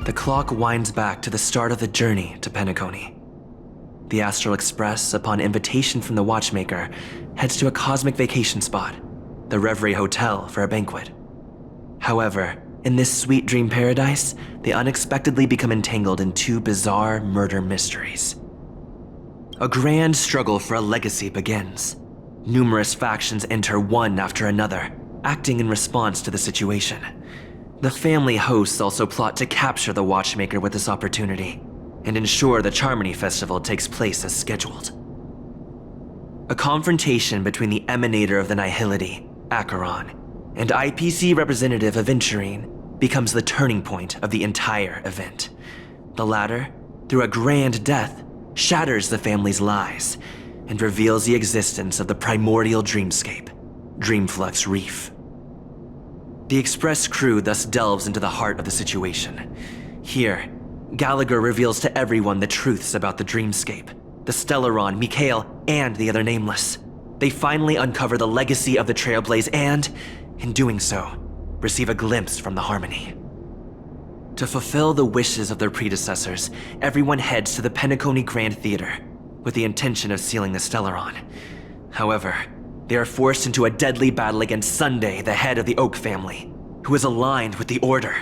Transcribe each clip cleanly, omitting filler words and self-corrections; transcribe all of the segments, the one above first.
The clock winds back to the start of the journey to Penacony. The Astral Express, upon invitation from the Watchmaker, heads to a cosmic vacation spot, the Reverie Hotel, for a banquet. However, in this sweet dream paradise, they unexpectedly become entangled in two bizarre murder mysteries. A grand struggle for a legacy begins. Numerous factions enter one after another, acting in response to the situation. The family hosts also plot to capture the Watchmaker with this opportunity and ensure the Charmony Festival takes place as scheduled. A confrontation between the emanator of the Nihility, Acheron, and IPC representative Aventurine becomes the turning point of the entire event. The latter, through a grand death, shatters the family's lies and reveals the existence of the primordial dreamscape, Dreamflux Reef. The Express crew thus delves into the heart of the situation. Here, Gallagher reveals to everyone the truths about the dreamscape, the Stellaron, Mikhail, and the other Nameless. They finally uncover the legacy of the Trailblaze and, in doing so, receive a glimpse from the Harmony. To fulfill the wishes of their predecessors, everyone heads to the Penacony Grand Theater with the intention of sealing the Stellaron. However, they are forced into a deadly battle against Sunday, the head of the Oak family, who is aligned with the Order.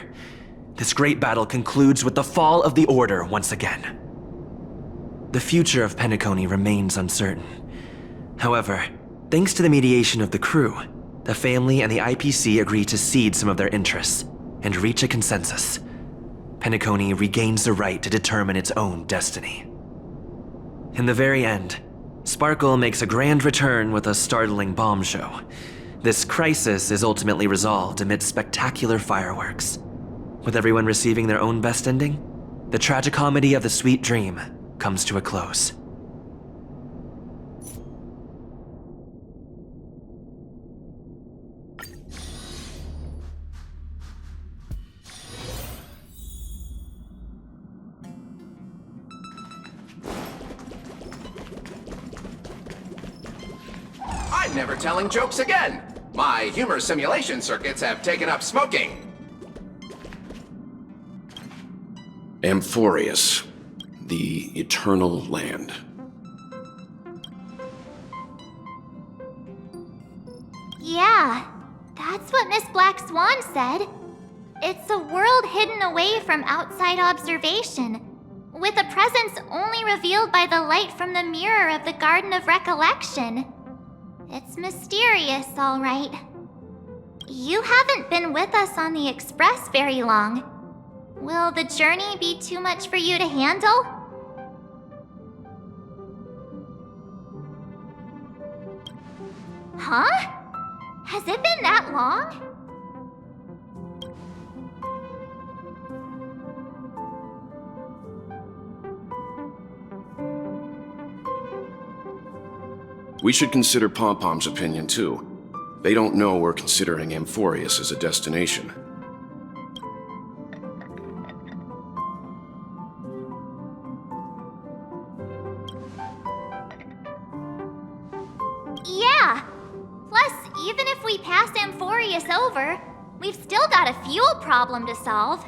This great battle concludes with the fall of the Order once again. The future of Penacony remains uncertain. However, thanks to the mediation of the crew, the family and the IPC agree to cede some of their interests and reach a consensus. Penacony regains the right to determine its own destiny. In the very end, Sparkle makes a grand return with a startling bomb show. This crisis is ultimately resolved amid spectacular fireworks. With everyone receiving their own best ending, the tragicomedy of the sweet dream comes to a close. I'm never telling jokes again. My humor simulation circuits have taken up smoking. Amphorius, the Eternal Land. Yeah, that's what Miss Black Swan said. It's a world hidden away from outside observation, with a presence only revealed by the light from the mirror of the Garden of Recollection. It's mysterious, all right. You haven't been with us on the Express very long. Will the journey be too much for you to handle? Huh? Has it been that long? We should consider Pom-Pom's opinion too. They don't know we're considering Amphorius as a destination. Yeah! Plus, even if we pass Amphorius over, we've still got a fuel problem to solve.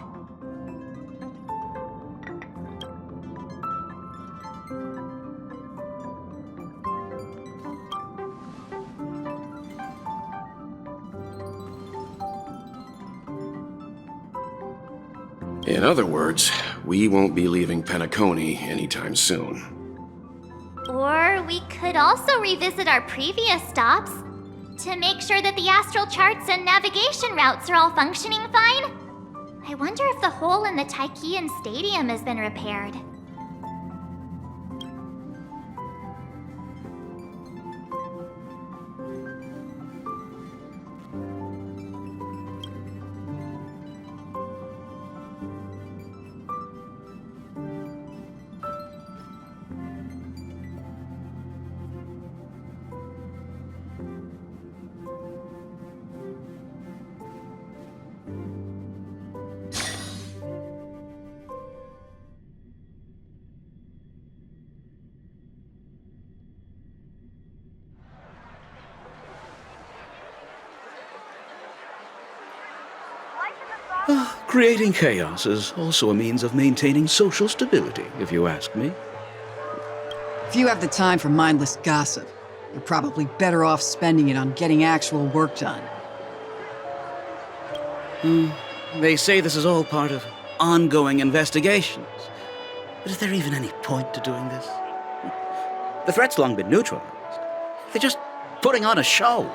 In other words, we won't be leaving Penacony anytime soon. Or we could also revisit our previous stops to make sure that the astral charts and navigation routes are all functioning fine. I wonder if the hole in the Tychean Stadium has been repaired. Creating chaos is also a means of maintaining social stability, if you ask me. If you have the time for mindless gossip, you're probably better off spending it on getting actual work done. They say this is all part of ongoing investigations. But is there even any point to doing this? The threat's long been neutralized. They're just putting on a show.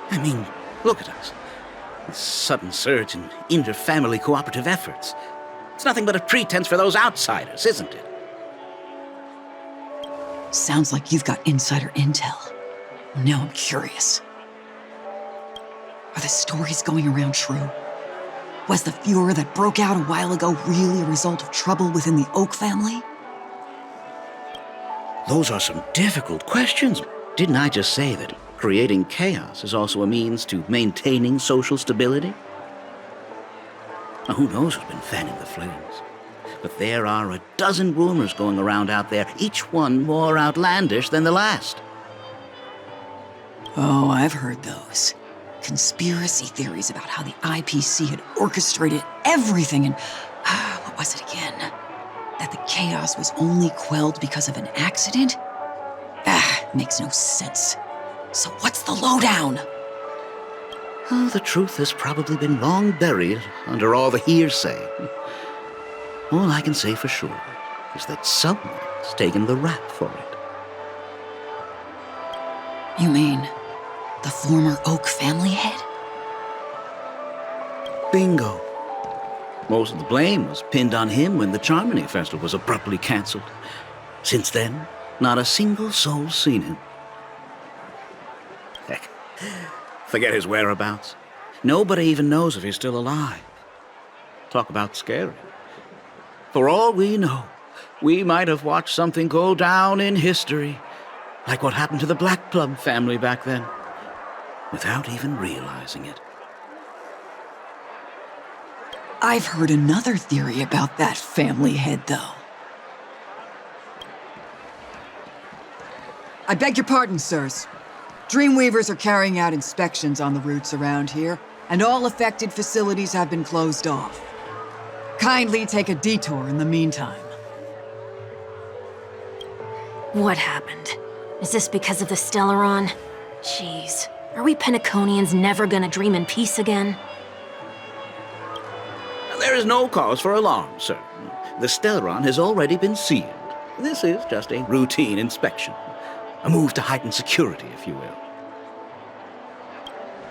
I mean, look at us. This sudden surge in inter-family cooperative efforts. It's nothing but a pretense for those outsiders, isn't it? Sounds like you've got insider intel. Now I'm curious. Are the stories going around true? Was the furor that broke out a while ago really a result of trouble within the Oak family? Those are some difficult questions. Didn't I just say that creating chaos is also a means to maintaining social stability? Now, who knows who's been fanning the flames? But there are a dozen rumors going around out there, each one more outlandish than the last. Oh, I've heard those. Conspiracy theories about how the IPC had orchestrated everything and... what was it again? That the chaos was only quelled because of an accident? Makes no sense. So what's the lowdown? Oh, the truth has probably been long buried under all the hearsay. All I can say for sure is that someone's taken the rap for it. You mean the former Oak family head? Bingo. Most of the blame was pinned on him when the Charmony Festival was abruptly cancelled. Since then, not a single soul's seen him. Heck, forget his whereabouts. Nobody even knows if he's still alive. Talk about scary. For all we know, we might have watched something go down in history, like what happened to the Black Plum family back then, without even realizing it. I've heard another theory about that family head, though. I beg your pardon, sirs. Dreamweavers are carrying out inspections on the routes around here, and all affected facilities have been closed off. Kindly take a detour in the meantime. What happened? Is this because of the Stellaron? Jeez, are we Penaconians never gonna dream in peace again? There is no cause for alarm, sir. The Stellaron has already been sealed. This is just a routine inspection. A move to heighten security, if you will.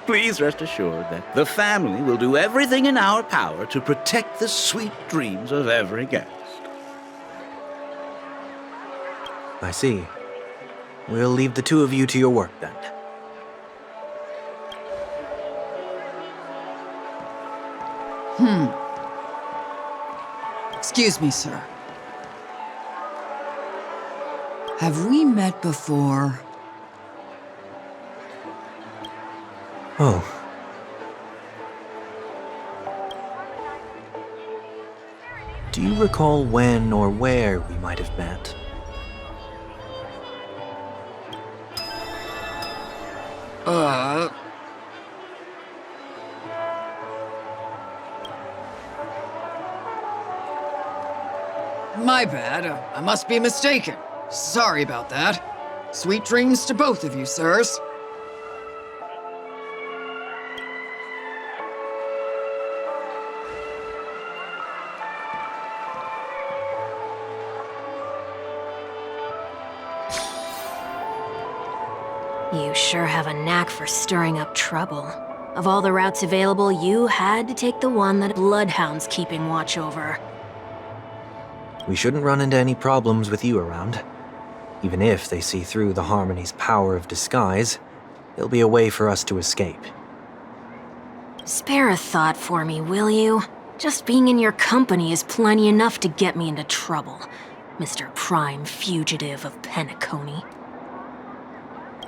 Please rest assured that the family will do everything in our power to protect the sweet dreams of every guest. I see. We'll leave the two of you to your work then. Excuse me, sir. Have we met before? Oh. Do you recall when or where we might have met? My bad. I must be mistaken. Sorry about that. Sweet dreams to both of you, sirs. You sure have a knack for stirring up trouble. Of all the routes available, you had to take the one that Bloodhound's keeping watch over. We shouldn't run into any problems with you around. Even if they see through the Harmony's power of disguise, there'll be a way for us to escape. Spare a thought for me, will you? Just being in your company is plenty enough to get me into trouble, Mr. Prime Fugitive of Penacony.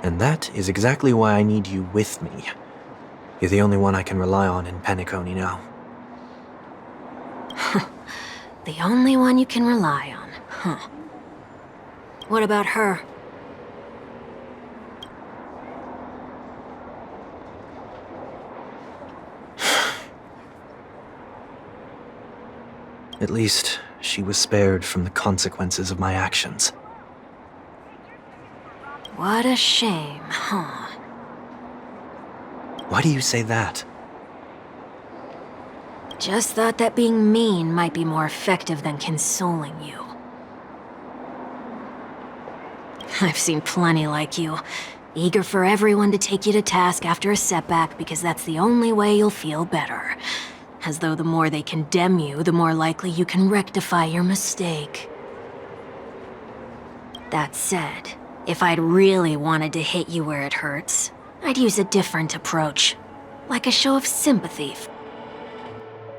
And that is exactly why I need you with me. You're the only one I can rely on in Penacony now. The only one you can rely on, huh? What about her? At least, she was spared from the consequences of my actions. What a shame, huh? Why do you say that? Just thought that being mean might be more effective than consoling you. I've seen plenty like you, eager for everyone to take you to task after a setback because that's the only way you'll feel better. As though the more they condemn you, the more likely you can rectify your mistake. That said, if I'd really wanted to hit you where it hurts, I'd use a different approach. Like a show of sympathy,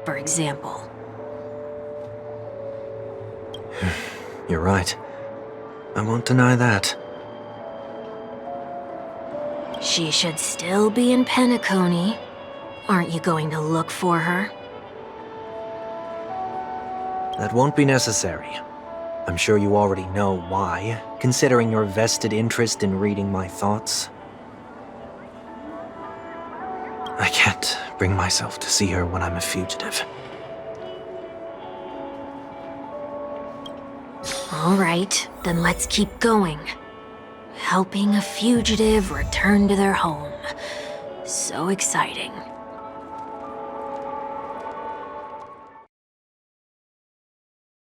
for example. You're right. I won't deny that. She should still be in Penacony. Aren't you going to look for her? That won't be necessary. I'm sure you already know why, considering your vested interest in reading my thoughts. I can't bring myself to see her when I'm a fugitive. All right, then let's keep going. Helping a fugitive return to their home. So exciting.